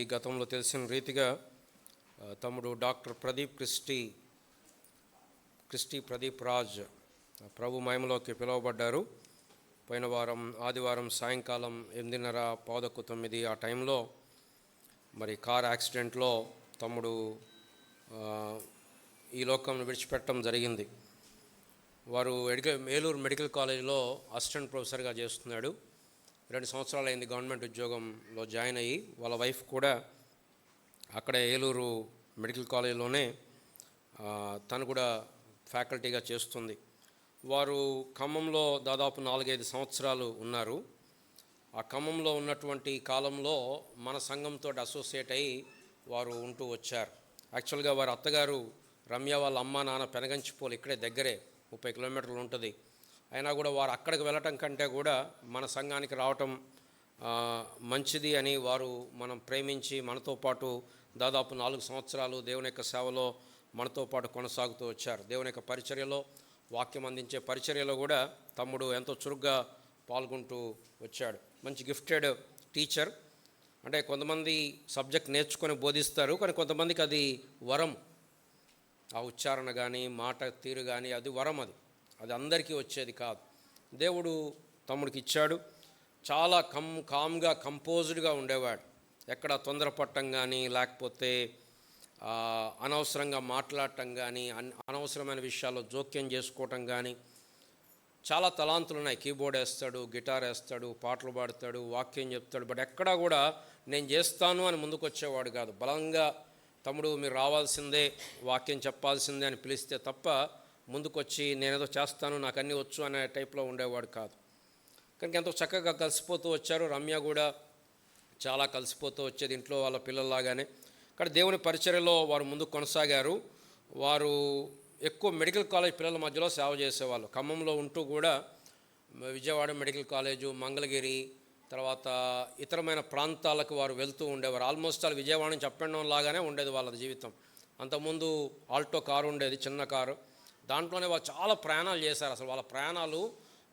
ఈ గతంలో తెలిసిన రీతిగా తమ్ముడు డాక్టర్ క్రిస్టి ప్రదీప్ రాజ్ ప్రభు మహిమలోకి పిలువబడ్డారు. పోయిన వారం ఆదివారం సాయంకాలం 8:30 ఆ టైంలో మరి కార్ యాక్సిడెంట్లో తమ్ముడు ఈ లోకంను విడిచిపెట్టడం జరిగింది. వారు ఏలూరు మెడికల్ కాలేజీలో అసిస్టెంట్ ప్రొఫెసర్గా చేస్తున్నాడు. 2 సంవత్సరాలు అయింది గవర్నమెంట్ ఉద్యోగంలో జాయిన్ అయ్యి. వాళ్ళ వైఫ్ కూడా అక్కడే ఏలూరు మెడికల్ కాలేజీలోనే తను కూడా ఫ్యాకల్టీగా చేస్తుంది. వారు ఖమ్మంలో దాదాపు 4-5 సంవత్సరాలు ఉన్నారు. ఆ ఖమ్మంలో ఉన్నటువంటి కాలంలో మన సంఘంతో అసోసియేట్ అయ్యి వారు ఉంటూ వచ్చారు. యాక్చువల్గా వారి అత్తగారు రమ్య వాళ్ళ అమ్మ నాన్న పెనగంచిపోలు ఇక్కడే దగ్గరే 30 కిలోమీటర్లు ఉంటుంది. అయినా కూడా వారు అక్కడికి వెళ్ళటం కంటే కూడా మన సంఘానికి రావటం మంచిది అని వారు మనం ప్రేమించి మనతో పాటు దాదాపు 4 సంవత్సరాలు దేవుని యొక్క సేవలో మనతో పాటు కొనసాగుతూ వచ్చారు. దేవుని యొక్క పరిచర్యలో, వాక్యం అందించే పరిచర్యలో కూడా తమ్ముడు ఎంతో చురుగ్గా పాల్గొంటూ వచ్చాడు. మంచి గిఫ్టెడ్ టీచర్. అంటే కొంతమంది సబ్జెక్ట్ నేర్చుకొని బోధిస్తారు, కానీ కొంతమందికి అది వరం. ఆ ఉచ్చారణ కానీ మాట తీరు కానీ అది వరం. అది అందరికీ వచ్చేది కాదు. దేవుడు తమ్ముడికి ఇచ్చాడు. చాలా కామ్గా కంపోజ్డ్గా ఉండేవాడు. ఎక్కడ తొందరపడటం కానీ, లేకపోతే అనవసరంగా మాట్లాడటం కానీ, అనవసరమైన విషయాల్లో జోక్యం చేసుకోవటం కానీ. చాలా తలాంతులు ఉన్నాయి. కీబోర్డ్ వేస్తాడు, గిటార్ వేస్తాడు, పాటలు పాడతాడు, వాక్యం చెప్తాడు. బట్ ఎక్కడా కూడా నేను చేస్తాను అని ముందుకు వచ్చేవాడు కాదు. బలంగా తమ్ముడు మీరు రావాల్సిందే, వాక్యం చెప్పాల్సిందే అని పిలిస్తే తప్ప ముందుకొచ్చి నేనేదో చేస్తాను, నాకు అన్నీ వచ్చు అనే టైప్లో ఉండేవాడు కాదు. కనుక ఎంతో చక్కగా కలిసిపోతూ వచ్చారు. రమ్య కూడా చాలా కలిసిపోతూ వచ్చేది ఇంట్లో వాళ్ళ పిల్లల్లాగానే. కానీ దేవుని పరిచర్యలో వారు ముందుకు కొనసాగారు. వారు ఎక్కువ మెడికల్ కాలేజ్ పిల్లల మధ్యలో సేవ చేసేవాళ్ళు. ఖమ్మంలో ఉంటూ కూడా విజయవాడ మెడికల్ కాలేజు, మంగళగిరి, తర్వాత ఇతరమైన ప్రాంతాలకు వారు వెళ్తూ ఉండేవారు. ఆల్మోస్ట్ వాళ్ళు విజయవాడ నుంచి చెప్పడం లాగానే ఉండేది వాళ్ళ జీవితం. అంతకుముందు ఆల్టో కారు ఉండేది, చిన్న కారు. దాంట్లోనే వాళ్ళు చాలా ప్రయాణాలు చేశారు. అసలు వాళ్ళ ప్రయాణాలు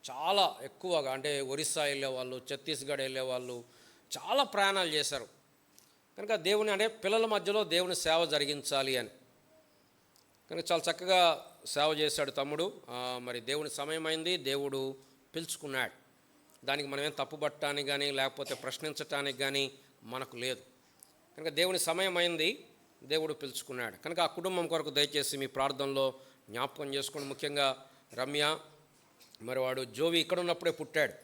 చాలా ఎక్కువగా, అంటే ఒరిస్సా వెళ్ళేవాళ్ళు, ఛత్తీస్గఢ్ వెళ్ళేవాళ్ళు, చాలా ప్రయాణాలు చేశారు. కనుక దేవుని అంటే పిల్లల మధ్యలో దేవుని సేవ జరిగించాలి అని కనుక చాలా చక్కగా సేవ చేశాడు తమ్ముడు. మరి దేవుని సమయమైంది, దేవుడు పిలుచుకున్నాడు. దానికి మనమేం తప్పుపట్టడానికి కానీ లేకపోతే ప్రశ్నించటానికి కానీ మనకు లేదు. కనుక దేవుని సమయమైంది, దేవుడు పిలుచుకున్నాడు. కనుక ఆ కుటుంబం కొరకు దయచేసి మీ ప్రార్థనలో జ్ఞాపకం చేసుకోండి. ముఖ్యంగా రమ్య, మరి వాడు జోవి ఇక్కడ ఉన్నప్పుడే పుట్టాడు.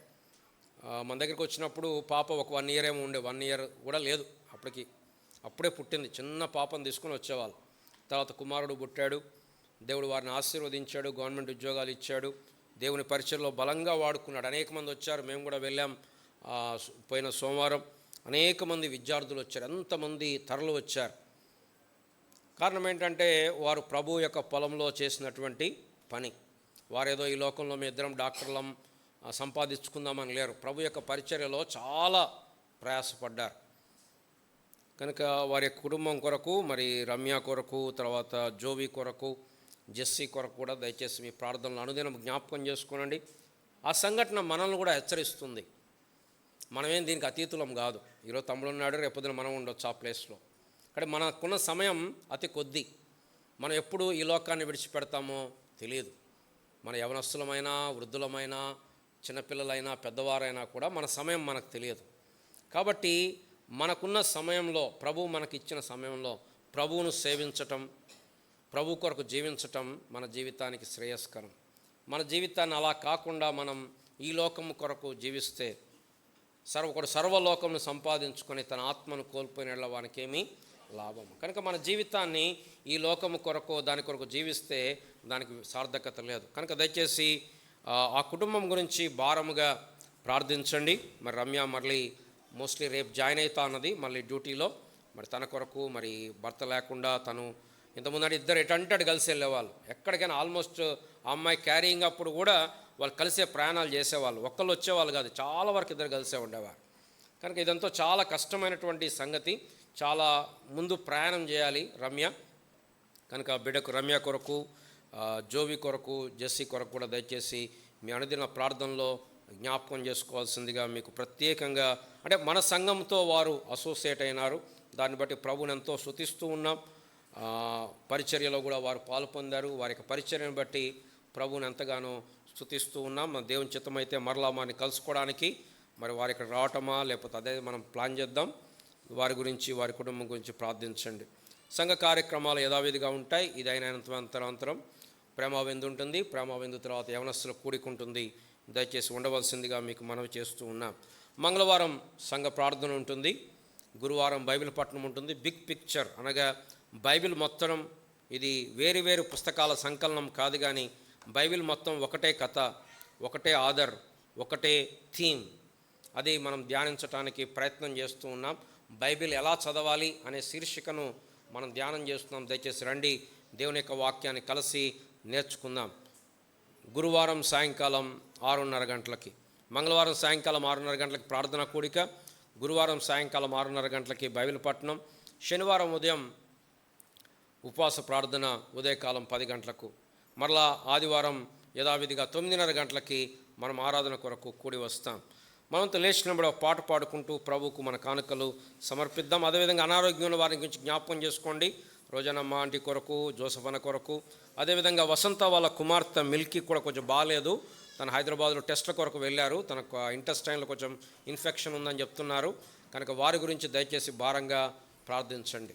మన దగ్గరికి వచ్చినప్పుడు పాప ఒక 1 ఇయర్ ఏమో ఉండే, 1 ఇయర్ కూడా లేదు అప్పుడే పుట్టింది. చిన్న పాపను తీసుకుని వచ్చేవాళ్ళు. తర్వాత కుమారుడు పుట్టాడు. దేవుడు వారిని ఆశీర్వదించాడు, గవర్నమెంట్ ఉద్యోగాలు ఇచ్చాడు, దేవుని పరిచయలో బలంగా వాడుకున్నాడు. అనేక మంది వచ్చారు, మేము కూడా వెళ్ళాం. పోయిన సోమవారం అనేక మంది విద్యార్థులు వచ్చారు, ఎంతమంది తరలి వచ్చారు. కారణం ఏంటంటే వారు ప్రభు యొక్క పొలంలో చేసినటువంటి పని. వారేదో ఈ లోకంలో మీ ఇద్దరం డాక్టర్లం సంపాదించుకుందామని లేరు. ప్రభు యొక్క పరిచర్యలో చాలా ప్రయాసపడ్డారు. కనుక వారి కుటుంబం కొరకు, మరి రమ్య కొరకు, తర్వాత జోవి కొరకు, జెస్సీ కొరకు కూడా దయచేసి మీ ప్రార్థనలు అనుదినం జ్ఞాపకం చేసుకోనండి. ఆ సంఘటన మనల్ని కూడా హెచ్చరిస్తుంది. మనమేం దీనికి అతీతులం కాదు. ఈరోజు తమ్ముడు ఉన్నాడు, రేపొద్దున మనం ఉండొచ్చు ఆ ప్లేస్లో. కానీ మనకున్న సమయం అతి కొద్ది. మనం ఎప్పుడు ఈ లోకాన్ని విడిచిపెడతామో తెలియదు. మన యవనస్తులమైనా, వృద్ధులమైనా, చిన్నపిల్లలైనా, పెద్దవారైనా కూడా మన సమయం మనకు తెలియదు. కాబట్టి మనకున్న సమయంలో, ప్రభువు మనకిచ్చిన సమయంలో ప్రభువును సేవించటం, ప్రభు కొరకు జీవించటం మన జీవితానికి శ్రేయస్కరం. మన జీవితాన్ని అలా కాకుండా మనం ఈ లోకము కొరకు జీవిస్తే సర్వలోకమును సంపాదించుకొని తన ఆత్మను కోల్పోయిన వానికేమీ లాభం. కనుక మన జీవితాన్ని ఈ లోకము కొరకు, దాని కొరకు జీవిస్తే దానికి సార్థకత లేదు. కనుక దయచేసి ఆ కుటుంబం గురించి భారముగా ప్రార్థించండి. మరి రమ్య మళ్ళీ మోస్ట్లీ రేపు జాయిన్ అవుతా అన్నది మళ్ళీ డ్యూటీలో. మరి తన కొరకు, మరి భర్త లేకుండా తను ఇంతకుముందు ఇద్దరు ఎటంటే కలిసి వెళ్ళేవాళ్ళు. ఎక్కడికైనా ఆల్మోస్ట్ ఆ అమ్మాయి క్యారింగ్ అప్పుడు కూడా వాళ్ళు కలిసే ప్రయాణాలు చేసేవాళ్ళు. ఒక్కళ్ళు వచ్చేవాళ్ళు కాదు, చాలా వరకు ఇద్దరు కలిసే ఉండేవారు. కనుక ఇదంతా చాలా కష్టమైనటువంటి సంగతి. చాలా ముందు ప్రయాణం చేయాలి రమ్య. కనుక బిడ్డకు రమ్య కొరకు, జోవి కొరకు, జెస్సీ కొరకు కూడా దయచేసి మీ అనుదిన ప్రార్థనలో జ్ఞాపకం చేసుకోవాల్సిందిగా మీకు ప్రత్యేకంగా, అంటే మన సంఘంతో వారు అసోసియేట్ అయినారు, దాన్ని బట్టి ప్రభువుని ఎంతో స్తుతిస్తూ ఉన్నాం. పరిచర్యలో కూడా వారు పాలు పొందారు. వారి యొక్క పరిచర్యను బట్టి ప్రభువుని ఎంతగానో స్తుతిస్తూ ఉన్నాం. మన దేవుని చిత్తమైతే మరలా వారిని కలుసుకోవడానికి మరి వారి ఇక్కడ రావటమా లేకపోతే అదే మనం ప్లాన్ చేద్దాం. వారి గురించి వారి కుటుంబం గురించి ప్రార్థించండి. సంఘ కార్యక్రమాలు యథావిధిగా ఉంటాయి. ఇది అయినంతరం ప్రేమ విందు ఉంటుంది. ప్రేమ విందు తర్వాత యవనస్తుల కూడికుంటుంది. దయచేసి ఉండవలసిందిగా మీకు మనవి చేస్తూ ఉన్నాం. మంగళవారం సంఘ ప్రార్థన ఉంటుంది. గురువారం బైబిల్ పఠనం ఉంటుంది. బిగ్ పిక్చర్ అనగా బైబిల్ మొత్తం ఇది వేరు వేరు పుస్తకాల సంకలనం కాదు, కానీ బైబిల్ మొత్తం ఒకటే కథ, ఒకటే ఆధర్, ఒకటే థీమ్. అది మనం ధ్యానించడానికి ప్రయత్నం చేస్తూ ఉన్నాం. బైబిల్ ఎలా చదవాలి అనే శీర్షికను మనం ధ్యానం చేస్తున్నాం. దయచేసి రండి, దేవుని యొక్క వాక్యాన్ని కలిసి నేర్చుకుందాం. గురువారం సాయంకాలం 6:30 గంటలకి, మంగళవారం సాయంకాలం 6:30 గంటలకి ప్రార్థన కూడిక, గురువారం సాయంకాలం 6:30 గంటలకి బైబిల్ పఠనం, శనివారం ఉదయం ఉపవాస ప్రార్థన ఉదయకాలం 10 గంటలకు, మరలా ఆదివారం యథావిధిగా 9:30 గంటలకి మనం ఆరాధన కొరకు కూడి వస్తాం. మనతో లేచినప్పుడు ఒక పాట పాడుకుంటూ ప్రభువుకు మన కానుకలు సమర్పిద్దాం. అదేవిధంగా అనారోగ్యమైన వారి గురించి జ్ఞాపకం చేసుకోండి. రోజనమ్మ ఆంటీ కొరకు, జోసఫన్న కొరకు, అదేవిధంగా వసంత వాళ్ళ కుమార్తె మిల్కీ కూడా కొంచెం బాగాలేదు. తను హైదరాబాద్లో టెస్ట్ల కొరకు వెళ్ళారు. తనకు ఇంటెస్టైన్లో కొంచెం ఇన్ఫెక్షన్ ఉందని చెప్తున్నారు కనుక వారి గురించి దయచేసి భారంగా ప్రార్థించండి.